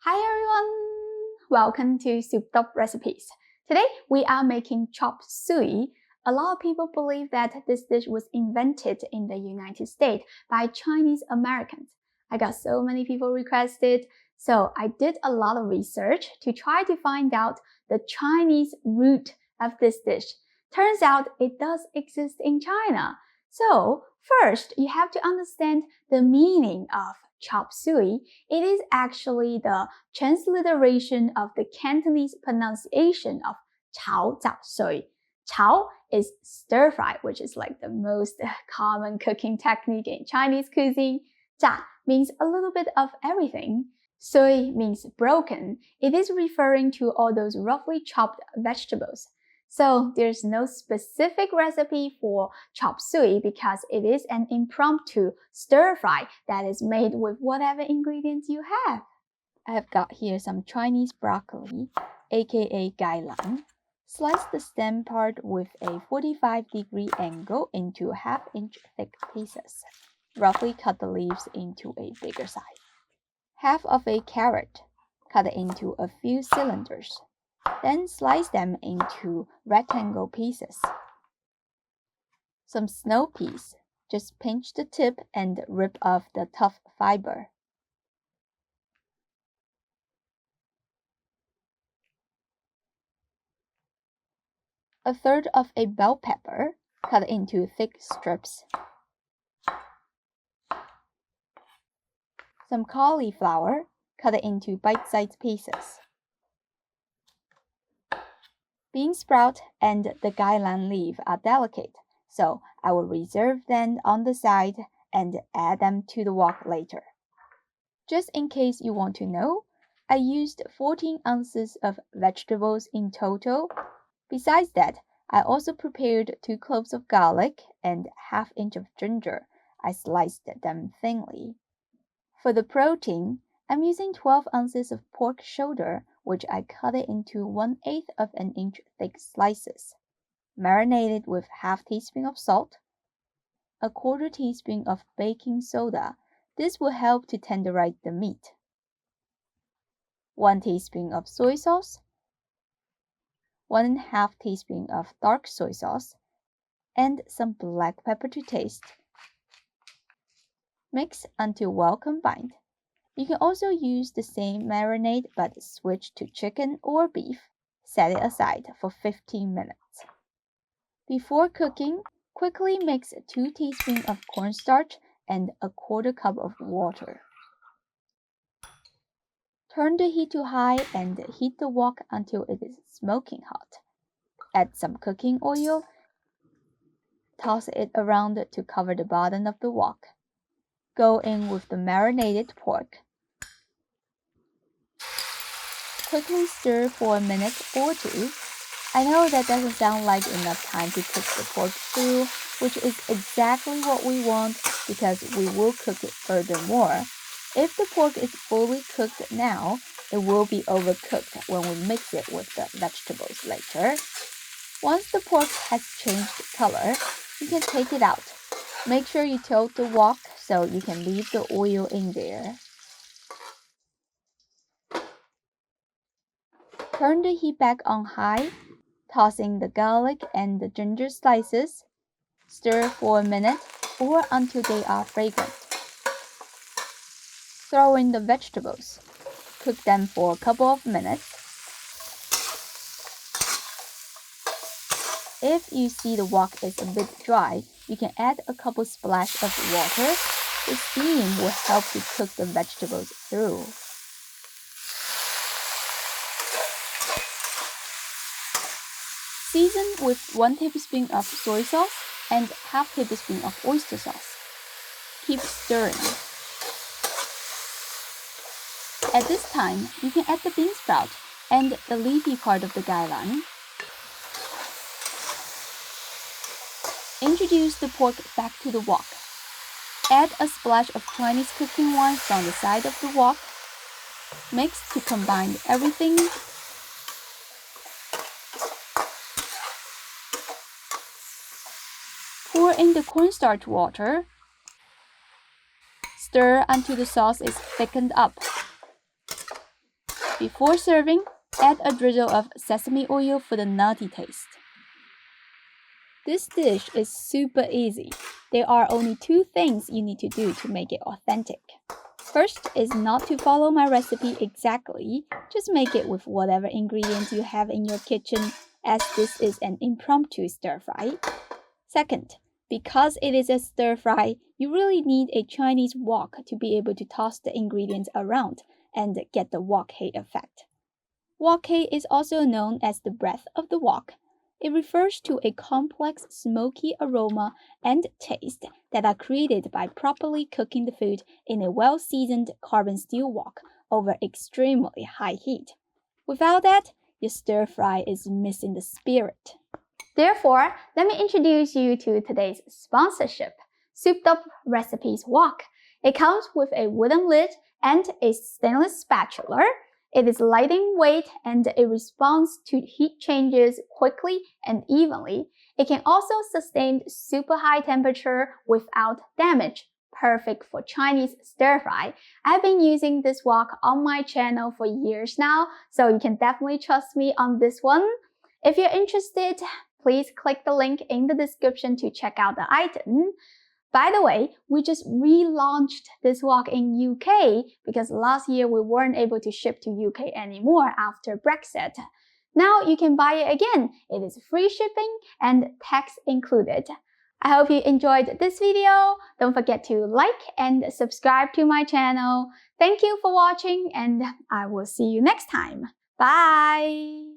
Hi everyone! Welcome to Souped Up Recipes. Today we are making Chop Suey. A lot of people believe that this dish was invented in the United States by Chinese Americans. I got so many people requested, so I did a lot of research to try to find out the Chinese root of this dish. Turns out it does exist in China. So first, you have to understand the meaning of Chop Suey. It is actually the transliteration of the Cantonese pronunciation of Chao Za Sui. Chao is stir fry, which is like the most common cooking technique in Chinese cuisine. Za means a little bit of everything. Sui means broken. It is referring to all those roughly chopped vegetables. So there's no specific recipe for chop suey because it is an impromptu stir fry that is made with whatever ingredients you have. I have got here some Chinese broccoli, aka gailan. Slice the stem part with a 45-degree angle into half-inch thick pieces. Roughly cut the leaves into a bigger size. Half of a carrot, cut into a few cylinders. Then slice them into rectangle pieces. Some snow peas, just pinch the tip and rip off the tough fiber. A third of a bell pepper, cut into thick strips. Some cauliflower, cut into bite-sized pieces. Bean sprout and the gailan leaf are delicate, so I will reserve them on the side and add them to the wok later. Just in case you want to know, I used 14 ounces of vegetables in total. Besides that, I also prepared 2 cloves of garlic and ½ inch of ginger. I sliced them thinly. For the protein, I'm using 12 ounces of pork shoulder, which I cut it into 1/8 of an inch thick slices. Marinated with ½ teaspoon of salt, a 1/4 teaspoon of baking soda. This will help to tenderize the meat. 1 teaspoon of soy sauce, 1½ teaspoon of dark soy sauce, and some black pepper to taste. Mix until well combined. You can also use the same marinade but switch to chicken or beef. Set it aside for 15 minutes. Before cooking, quickly mix 2 teaspoons of cornstarch and a 1/4 cup of water. Turn the heat to high and heat the wok until it is smoking hot. Add some cooking oil. Toss it around to cover the bottom of the wok. Go in with the marinated pork. Quickly stir for a minute or two. I know that doesn't sound like enough time to cook the pork through, which is exactly what we want because we will cook it furthermore. If the pork is fully cooked now, it will be overcooked when we mix it with the vegetables later. Once the pork has changed color, you can take it out. Make sure you tilt the wok so you can leave the oil in there. Turn the heat back on high, toss in the garlic and the ginger slices. Stir for a minute or until they are fragrant. Throw in the vegetables. Cook them for a couple of minutes. If you see the wok is a bit dry, you can add a couple splashes of water. The steam will help to cook the vegetables through. Season with 1 tablespoon of soy sauce and ½ tablespoon of oyster sauce. Keep stirring. At this time, you can add the bean sprout and the leafy part of the gailan. Introduce the pork back to the wok. Add a splash of Chinese cooking wine from the side of the wok. Mix to combine everything. Pour in the cornstarch water. Stir until the sauce is thickened up. Before serving, add a drizzle of sesame oil for the nutty taste. This dish is super easy. There are only 2 things you need to do to make it authentic. First is not to follow my recipe exactly, just make it with whatever ingredients you have in your kitchen, as this is an impromptu stir-fry. Second, because it is a stir-fry, you really need a Chinese wok to be able to toss the ingredients around and get the wok hei effect. Wok hei is also known as the breath of the wok. It refers to a complex smoky aroma and taste that are created by properly cooking the food in a well-seasoned carbon steel wok over extremely high heat. Without that, your stir-fry is missing the spirit. Therefore, let me introduce you to today's sponsorship, Souped Up Recipes Wok. It comes with a wooden lid and a stainless spatula. It is light in weight and it responds to heat changes quickly and evenly. It can also sustain super high temperature without damage. Perfect for Chinese stir-fry. I've been using this wok on my channel for years now, so you can definitely trust me on this one. If you're interested, please click the link in the description to check out the item. By the way, we just relaunched this wok in UK because last year we weren't able to ship to UK anymore after Brexit. Now you can buy it again. It is free shipping and tax included. I hope you enjoyed this video. Don't forget to like and subscribe to my channel. Thank you for watching and I will see you next time. Bye!